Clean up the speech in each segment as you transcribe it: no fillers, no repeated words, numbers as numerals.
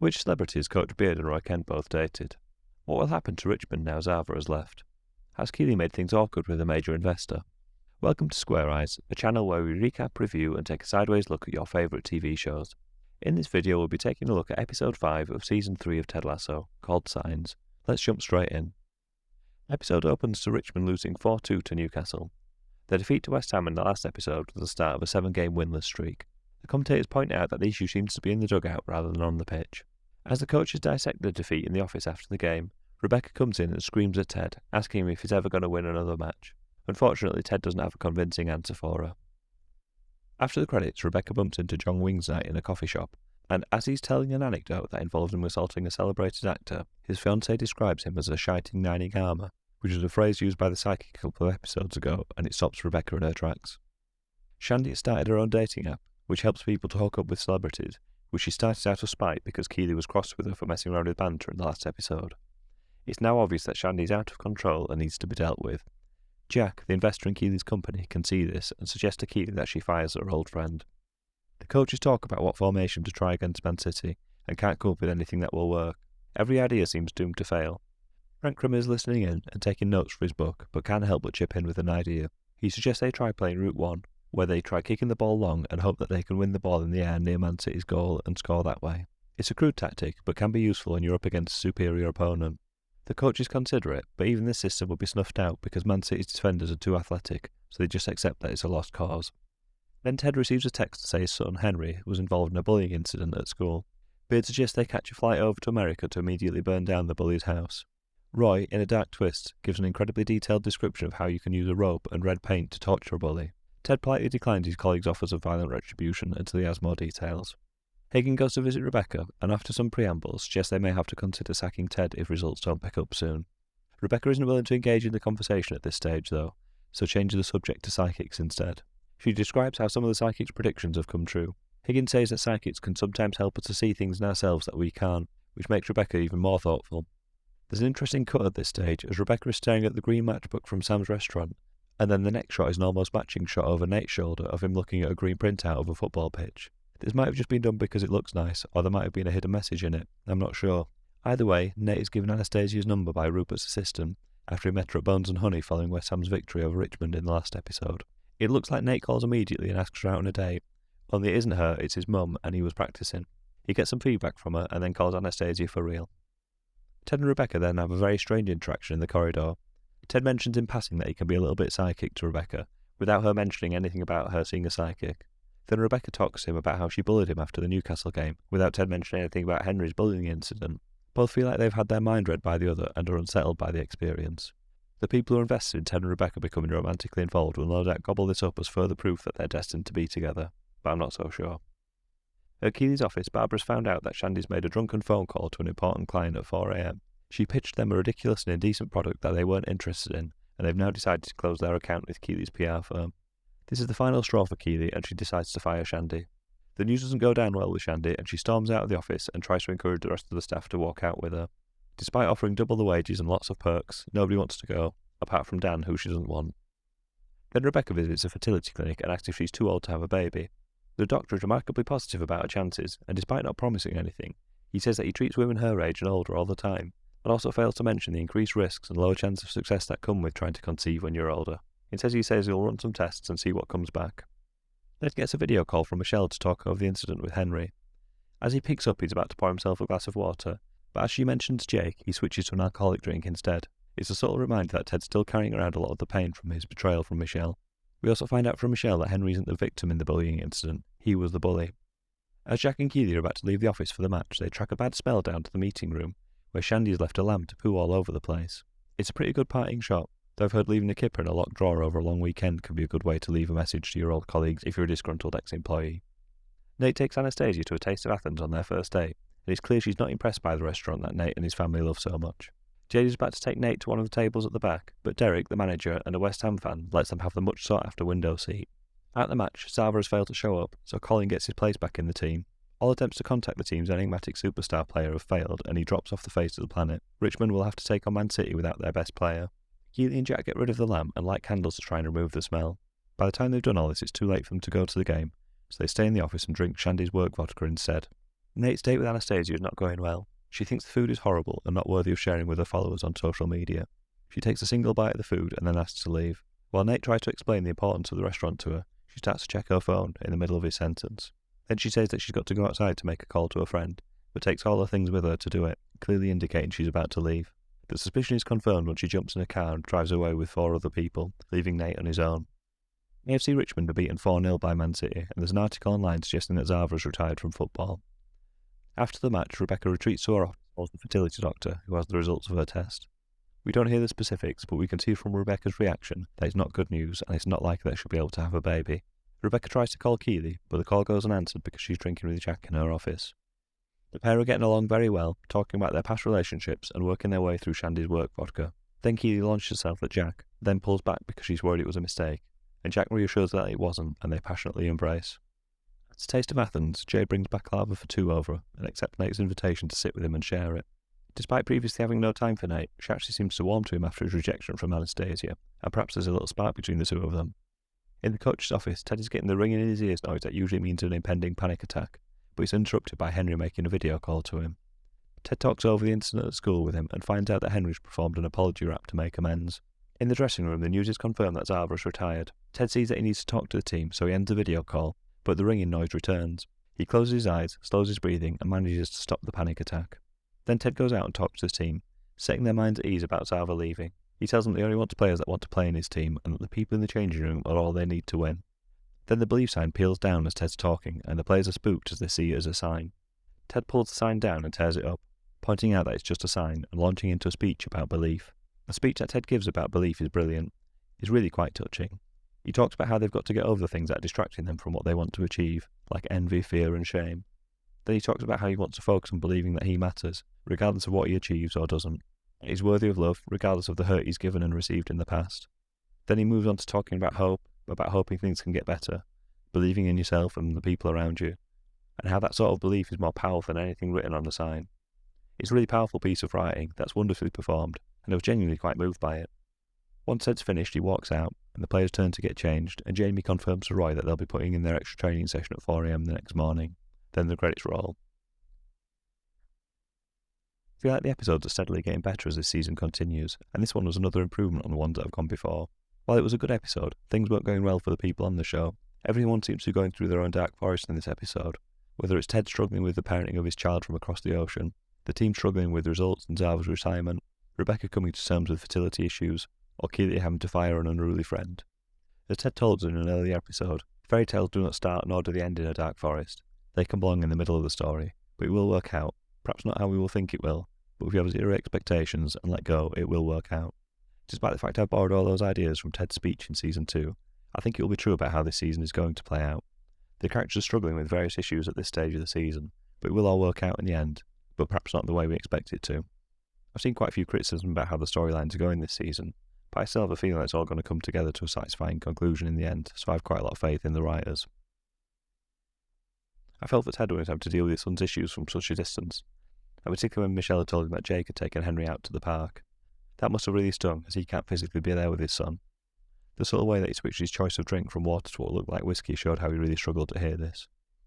Which celebrities Coach Beard and Roy Kent both dated? What will happen to Richmond now Zava has left? Has Keeley made things awkward with a major investor? Welcome to Square Eyes, a channel where we recap, review and take a sideways look at your favourite TV shows. In this video we'll be taking a look at episode 5 of season 3 of Ted Lasso, called Signs. Let's jump straight in. Episode opens to Richmond losing 4-2 to Newcastle. Their defeat to West Ham in the last episode was the start of a 7-game winless streak. The commentators point out that the issue seems to be in the dugout rather than on the pitch. As the coaches dissect the defeat in the office after the game, Rebecca comes in and screams at Ted, asking him if he's ever going to win another match. Unfortunately, Ted doesn't have a convincing answer for her. After the credits, Rebecca bumps into John Wing's night in a coffee shop, and as he's telling an anecdote that involves him assaulting a celebrated actor, his fiancée describes him as a shiting nining armour, which is a phrase used by the psychic a couple of episodes ago, and it stops Rebecca in her tracks. Shandy has started her own dating app, which helps people to hook up with celebrities, which she started out of spite because Keeley was cross with her for messing around with banter in the last episode. It's now obvious that Shandy is out of control and needs to be dealt with. Jack, the investor in Keeley's company, can see this and suggests to Keeley that she fires her old friend. The coaches talk about what formation to try against Man City and can't come up with anything that will work. Every idea seems doomed to fail. Frank Rimmer is listening in and taking notes for his book, but can't help but chip in with an idea. He suggests they try playing Route 1, where they try kicking the ball long and hope that they can win the ball in the air near Man City's goal and score that way. It's a crude tactic, but can be useful when you're up against a superior opponent. The coaches consider it, but even this system will be snuffed out because Man City's defenders are too athletic, so they just accept that it's a lost cause. Then Ted receives a text to say his son Henry was involved in a bullying incident at school. Beard suggests they catch a flight over to America to immediately burn down the bully's house. Roy, in a dark twist, gives an incredibly detailed description of how you can use a rope and red paint to torture a bully. Ted politely declines his colleague's offers of violent retribution until he has more details. Hagen goes to visit Rebecca, and after some preambles, suggests they may have to consider sacking Ted if results don't pick up soon. Rebecca isn't willing to engage in the conversation at this stage, though, so changes the subject to psychics instead. She describes how some of the psychics' predictions have come true. Higgins says that psychics can sometimes help us to see things in ourselves that we can't, which makes Rebecca even more thoughtful. There's an interesting cut at this stage, as Rebecca is staring at the green matchbook from Sam's restaurant, and then the next shot is an almost matching shot over Nate's shoulder of him looking at a green printout of a football pitch. This might have just been done because it looks nice, or there might have been a hidden message in it, I'm not sure. Either way, Nate is given Anastasia's number by Rupert's assistant after he met her at Bones and Honey following West Ham's victory over Richmond in the last episode. It looks like Nate calls immediately and asks her out on a date, only it isn't her, it's his mum, and he was practicing. He gets some feedback from her and then calls Anastasia for real. Ted and Rebecca then have a very strange interaction in the corridor. Ted mentions in passing that he can be a little bit psychic to Rebecca, without her mentioning anything about her seeing a psychic. Then Rebecca talks to him about how she bullied him after the Newcastle game, without Ted mentioning anything about Henry's bullying incident. Both feel like they've had their mind read by the other and are unsettled by the experience. The people who are invested in Ted and Rebecca becoming romantically involved will no doubt gobble this up as further proof that they're destined to be together, but I'm not so sure. At Keeley's office, Barbara's found out that Shandy's made a drunken phone call to an important client at 4 AM. She pitched them a ridiculous and indecent product that they weren't interested in, and they've now decided to close their account with Keeley's PR firm. This is the final straw for Keeley, and she decides to fire Shandy. The news doesn't go down well with Shandy, and she storms out of the office and tries to encourage the rest of the staff to walk out with her. Despite offering double the wages and lots of perks, nobody wants to go, apart from Dan, who she doesn't want. Then Rebecca visits a fertility clinic and asks if she's too old to have a baby. The doctor is remarkably positive about her chances, and despite not promising anything, he says that he treats women her age and older all the time, but also fails to mention the increased risks and lower chance of success that come with trying to conceive when you're older. Instead, he says he'll run some tests and see what comes back. Ned gets a video call from Michelle to talk over the incident with Henry. As he picks up, he's about to pour himself a glass of water, but as she mentions Jake, he switches to an alcoholic drink instead. It's a subtle reminder that Ted's still carrying around a lot of the pain from his betrayal from Michelle. We also find out from Michelle that Henry isn't the victim in the bullying incident, he was the bully. As Jack and Keeley are about to leave the office for the match, they track a bad smell down to the meeting room, where Shandy has left a lamb to poo all over the place. It's a pretty good parting shot, though I've heard leaving a kipper in a locked drawer over a long weekend can be a good way to leave a message to your old colleagues if you're a disgruntled ex-employee. Nate takes Anastasia to a taste of Athens on their first date, and it's clear she's not impressed by the restaurant that Nate and his family love so much. Jade is about to take Nate to one of the tables at the back, but Derek, the manager, and a West Ham fan lets them have the much sought-after window seat. At the match, Zava has failed to show up, so Colin gets his place back in the team. All attempts to contact the team's enigmatic superstar player have failed, and he drops off the face of the planet. Richmond will have to take on Man City without their best player. Keeley and Jack get rid of the lamp and light candles to try and remove the smell. By the time they've done all this, it's too late for them to go to the game, so they stay in the office and drink Shandy's work vodka instead. Nate's date with Anastasia is not going well. She thinks the food is horrible and not worthy of sharing with her followers on social media. She takes a single bite of the food and then asks to leave. While Nate tries to explain the importance of the restaurant to her, she starts to check her phone in the middle of his sentence. Then she says that she's got to go outside to make a call to a friend, but takes all her things with her to do it, clearly indicating she's about to leave. The suspicion is confirmed when she jumps in a car and drives away with 4 other people, leaving Nate on his own. AFC Richmond are beaten 4-0 by Man City, and there's an article online suggesting that Zava has retired from football. After the match, Rebecca retreats to her office and calls the fertility doctor, who has the results of her test. We don't hear the specifics, but we can see from Rebecca's reaction that it's not good news and it's not likely that she'll be able to have a baby. Rebecca tries to call Keely, but the call goes unanswered because she's drinking with Jack in her office. The pair are getting along very well, talking about their past relationships and working their way through Shandy's work vodka. Then Keely launches herself at Jack, then pulls back because she's worried it was a mistake, and Jack reassures her that it wasn't, and they passionately embrace. At a taste of Athens, Jay brings baklava for 2 over and accepts Nate's invitation to sit with him and share it. Despite previously having no time for Nate, she actually seems to warm to him after his rejection from Anastasia, and perhaps there's a little spark between the two of them. In the coach's office, Ted is getting the ringing in his ears noise that usually means an impending panic attack, but it's interrupted by Henry making a video call to him. Ted talks over the incident at school with him and finds out that Henry's performed an apology rap to make amends. In the dressing room, the news is confirmed that Zava has retired. Ted sees that he needs to talk to the team, so he ends the video call, but the ringing noise returns. He closes his eyes, slows his breathing, and manages to stop the panic attack. Then Ted goes out and talks to his team, setting their minds at ease about Zava leaving. He tells them they only want players that want to play in his team, and that the people in the changing room are all they need to win. Then the believe sign peels down as Ted's talking, and the players are spooked as they see it as a sign. Ted pulls the sign down and tears it up, pointing out that it's just a sign, and launching into a speech about belief. The speech that Ted gives about belief is brilliant. It's really quite touching. He talks about how they've got to get over the things that are distracting them from what they want to achieve, like envy, fear and shame. Then he talks about how he wants to focus on believing that he matters, regardless of what he achieves or doesn't. He's worthy of love, regardless of the hurt he's given and received in the past. Then he moves on to talking about hope, about hoping things can get better, believing in yourself and the people around you, and how that sort of belief is more powerful than anything written on the sign. It's a really powerful piece of writing that's wonderfully performed, and I was genuinely quite moved by it. Once Ted's finished, he walks out, and the players turn to get changed, and Jamie confirms to Roy that they'll be putting in their extra training session at 4 AM the next morning. Then the credits roll. I feel like the episodes are steadily getting better as this season continues, and this one was another improvement on the ones that have gone before. While it was a good episode, things weren't going well for the people on the show. Everyone seems to be going through their own dark forest in this episode, whether it's Ted struggling with the parenting of his child from across the ocean, the team struggling with results in Zava's retirement, Rebecca coming to terms with fertility issues, or Keely having to fire an unruly friend. As Ted told us in an earlier episode, fairy tales do not start nor do they end in a dark forest. They can belong in the middle of the story, but it will work out, perhaps not how we will think it will, but if you have zero expectations and let go, it will work out. Despite the fact I've borrowed all those ideas from Ted's speech in Season 2, I think it will be true about how this season is going to play out. The characters are struggling with various issues at this stage of the season, but it will all work out in the end, but perhaps not the way we expect it to. I've seen quite a few criticisms about how the storylines are going this season, but I still have a feeling it's all going to come together to a satisfying conclusion in the end, so I have quite a lot of faith in the writers. I felt that Ted was having to deal with his son's issues from such a distance, and particularly when Michelle had told him that Jake had taken Henry out to the park. That must have really stung, as he can't physically be there with his son. The subtle way that he switched his choice of drink from water to what looked like whiskey showed how he really struggled to hear this.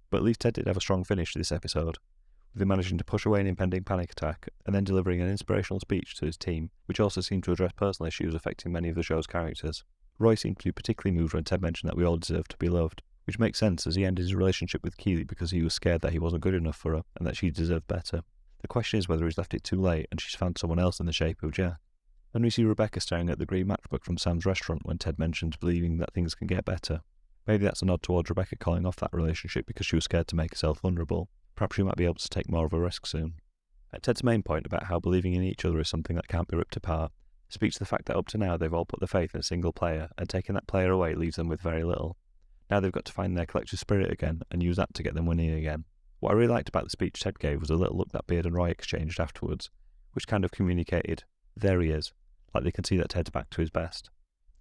But at least Ted did have a strong finish to this episode, with him managing to push away an impending panic attack, and then delivering an inspirational speech to his team, which also seemed to address personal issues affecting many of the show's characters. Roy seemed to be particularly moved when Ted mentioned that we all deserve to be loved, which makes sense as he ended his relationship with Keely because he was scared that he wasn't good enough for her, and that she deserved better. The question is whether he's left it too late and she's found someone else in the shape of Jack. Then we see Rebecca staring at the green matchbook from Sam's restaurant when Ted mentions believing that things can get better. Maybe that's a nod towards Rebecca calling off that relationship because she was scared to make herself vulnerable. Perhaps she might be able to take more of a risk soon. At Ted's main point about how believing in each other is something that can't be ripped apart, speaks to the fact that up to now they've all put their faith in a single player, and taking that player away leaves them with very little. Now they've got to find their collective spirit again and use that to get them winning again. What I really liked about the speech Ted gave was a little look that Beard and Roy exchanged afterwards, which kind of communicated, there he is, like they can see that Ted's back to his best.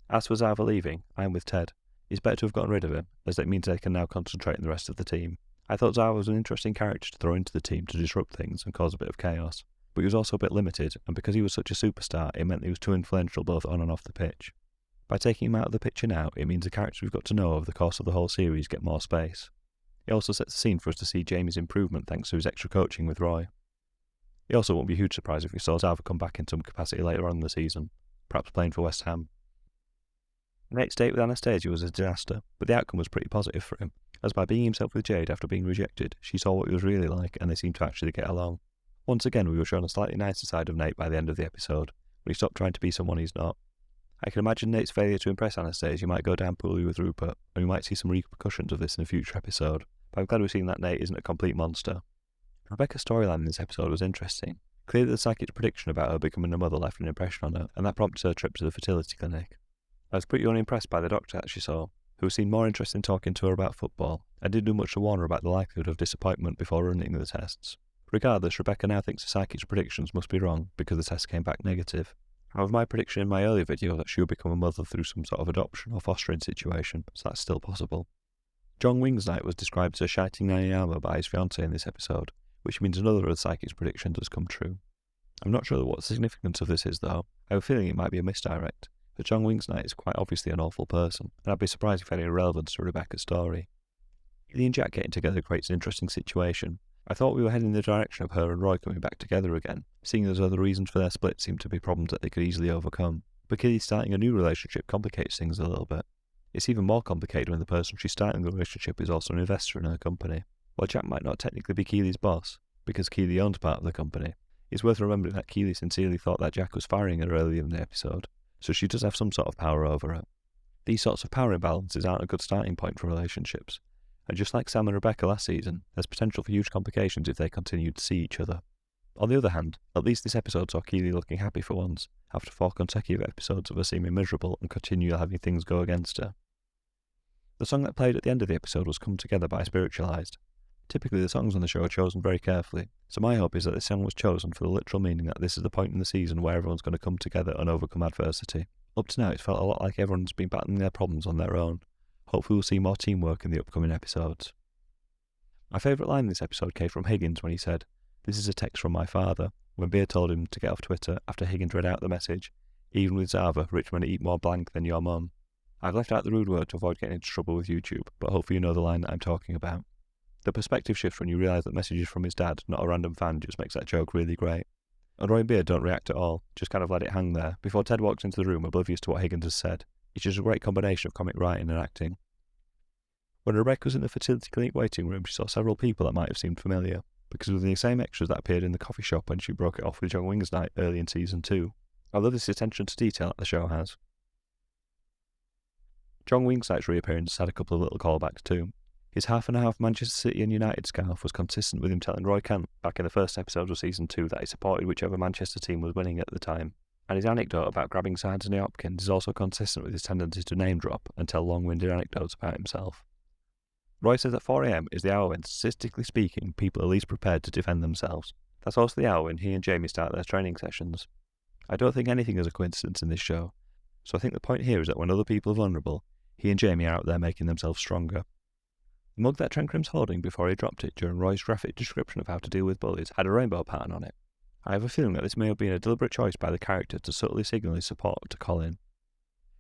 As for Zava leaving, I'm with Ted. It's better to have gotten rid of him, as it means they can now concentrate on the rest of the team. I thought Zava was an interesting character to throw into the team to disrupt things and cause a bit of chaos, but he was also a bit limited, and because he was such a superstar, it meant he was too influential both on and off the pitch. By taking him out of the picture now, it means the characters we've got to know over the course of the whole series get more space. He also sets the scene for us to see Jamie's improvement thanks to his extra coaching with Roy. It also won't be a huge surprise if we saw Zava come back in some capacity later on in the season, perhaps playing for West Ham. Nate's date with Anastasia was a disaster, but the outcome was pretty positive for him, as by being himself with Jade after being rejected, she saw what he was really like and they seemed to actually get along. Once again, we were shown a slightly nicer side of Nate by the end of the episode, when he stopped trying to be someone he's not. I can imagine Nate's failure to impress Anastasia might go down poorly with Rupert, and we might see some repercussions of this in a future episode, but I'm glad we've seen that Nate isn't a complete monster. Rebecca's storyline in this episode was interesting. Clearly the psychic's prediction about her becoming a mother left an impression on her, and that prompted her trip to the fertility clinic. I was pretty unimpressed by the doctor that she saw, who seemed more interested in talking to her about football, and didn't do much to warn her about the likelihood of disappointment before running the tests. Regardless, Rebecca now thinks the psychic's predictions must be wrong because the test came back negative. However, my prediction in my earlier video that she would become a mother through some sort of adoption or fostering situation, so that's still possible. John Wingsnight was described as a shining nanny armour by his fiancée in this episode, which means another of the psychic's predictions has come true. I'm not sure what the significance of this is though. I have a feeling it might be a misdirect, but John Wingsnight is quite obviously an awful person, and I'd be surprised if any relevance to Rebecca's story. Keely and Jack getting together creates an interesting situation. I thought we were heading in the direction of her and Roy coming back together again, seeing as other reasons for their split seemed to be problems that they could easily overcome. But Keely starting a new relationship complicates things a little bit. It's even more complicated when the person she's starting the relationship is also an investor in her company. While Jack might not technically be Keely's boss, because Keely owns part of the company, it's worth remembering that Keely sincerely thought that Jack was firing her earlier in the episode, so she does have some sort of power over her. These sorts of power imbalances aren't a good starting point for relationships, and just like Sam and Rebecca last season, there's potential for huge complications if they continue to see each other. On the other hand, at least this episode saw Keely looking happy for once, after 4 consecutive episodes of her seeming miserable and continually having things go against her. The song that played at the end of the episode was Come Together by Spiritualized. Typically the songs on the show are chosen very carefully, so my hope is that this song was chosen for the literal meaning that this is the point in the season where everyone's going to come together and overcome adversity. Up to now it's felt a lot like everyone's been battling their problems on their own. Hopefully we'll see more teamwork in the upcoming episodes. My favourite line in this episode came from Higgins when he said, "This is a text from my father," when Beard told him to get off Twitter after Higgins read out the message, "Even with Zava, Richmond eat more blank than your mum." I've left out the rude word to avoid getting into trouble with YouTube, but hopefully you know the line that I'm talking about. The perspective shift when you realise that messages from his dad, not a random fan, just makes that joke really great. And Roy and Beard don't react at all, just kind of let it hang there, before Ted walks into the room oblivious to what Higgins has said. It's just a great combination of comic writing and acting. When Rebecca was in the fertility clinic waiting room, she saw several people that might have seemed familiar, because of the same extras that appeared in the coffee shop when she broke it off with John Wingsnight early in Season 2. I love this attention to detail that the show has. John Wingsnight's reappearance had a couple of little callbacks too. His half-and-half Manchester City and United scarf was consistent with him telling Roy Kent back in the first episode of Season 2 that he supported whichever Manchester team was winning at the time. And his anecdote about grabbing Sir Anthony Hopkins is also consistent with his tendency to name-drop and tell long-winded anecdotes about himself. Roy says that 4 AM is the hour when, statistically speaking, people are least prepared to defend themselves. That's also the hour when he and Jamie start their training sessions. I don't think anything is a coincidence in this show, so I think the point here is that when other people are vulnerable, he and Jamie are out there making themselves stronger. The mug that Trencrim's holding before he dropped it during Roy's graphic description of how to deal with bullies had a rainbow pattern on it. I have a feeling that this may have been a deliberate choice by the character to subtly signal his support to Colin.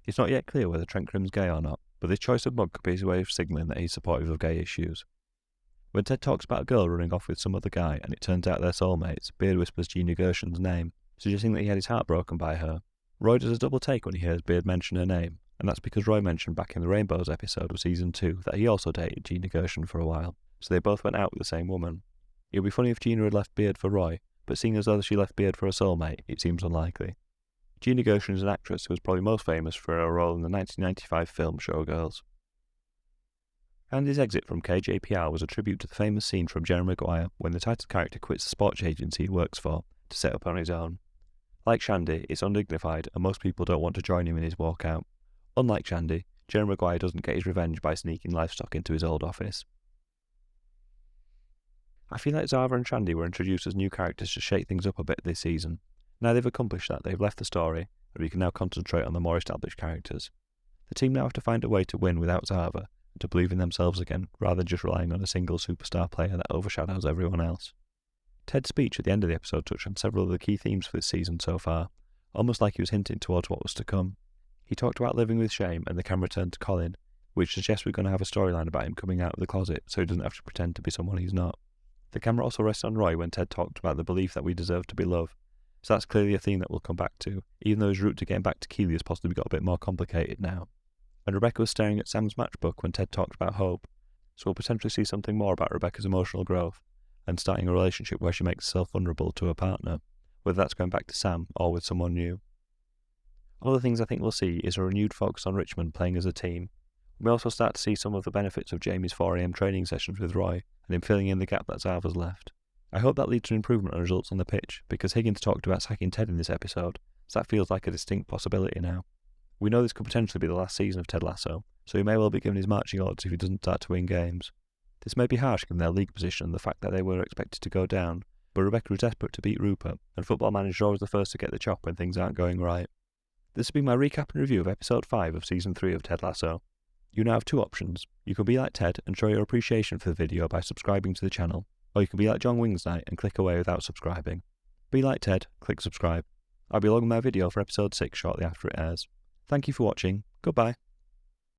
It's not yet clear whether Trencrim's gay or not, but this choice of mug could be his way of signalling that he's supportive of gay issues. When Ted talks about a girl running off with some other guy and it turns out they're soulmates, Beard whispers Gina Gershon's name, suggesting that he had his heart broken by her. Roy does a double take when he hears Beard mention her name, and that's because Roy mentioned back in the Rainbows episode of Season 2 that he also dated Gina Gershon for a while, so they both went out with the same woman. It would be funny if Gina had left Beard for Roy, but seeing as though she left Beard for a soulmate, it seems unlikely. Gina Gershon is an actress who was probably most famous for her role in the 1995 film Showgirls. Andy's exit from KJPR was a tribute to the famous scene from Jerry Maguire when the title character quits the sports agency he works for to set up on his own. Like Shandy, it's undignified and most people don't want to join him in his walkout. Unlike Shandy, Jerry Maguire doesn't get his revenge by sneaking livestock into his old office. I feel like Zava and Shandy were introduced as new characters to shake things up a bit this season. Now they've accomplished that, they've left the story, and we can now concentrate on the more established characters. The team now have to find a way to win without Zava, and to believe in themselves again, rather than just relying on a single superstar player that overshadows everyone else. Ted's speech at the end of the episode touched on several of the key themes for this season so far, almost like he was hinting towards what was to come. He talked about living with shame, and the camera turned to Colin, which suggests we're going to have a storyline about him coming out of the closet so he doesn't have to pretend to be someone he's not. The camera also rests on Roy when Ted talked about the belief that we deserve to be loved, so that's clearly a theme that we'll come back to, even though his route to getting back to Keeley has possibly got a bit more complicated now. And Rebecca was staring at Sam's matchbook when Ted talked about hope, so we'll potentially see something more about Rebecca's emotional growth and starting a relationship where she makes herself vulnerable to her partner, whether that's going back to Sam or with someone new. Other things I think we'll see is a renewed focus on Richmond playing as a team. We may also start to see some of the benefits of Jamie's 4 AM training sessions with Roy and him filling in the gap that Zava's left. I hope that leads to an improvement on results on the pitch, because Higgins talked about sacking Ted in this episode, so that feels like a distinct possibility now. We know this could potentially be the last season of Ted Lasso, so he may well be given his marching orders if he doesn't start to win games. This may be harsh given their league position and the fact that they were expected to go down, but Rebecca was desperate to beat Rupert, and Football Manager is always the first to get the chop when things aren't going right. This has been my recap and review of episode 5 of season 3 of Ted Lasso. You now have two options. You can be like Ted and show your appreciation for the video by subscribing to the channel, or you can be like John Wingsnight and click away without subscribing. Be like Ted, click subscribe. I'll be logging my video for episode 6 shortly after it airs. Thank you for watching, goodbye.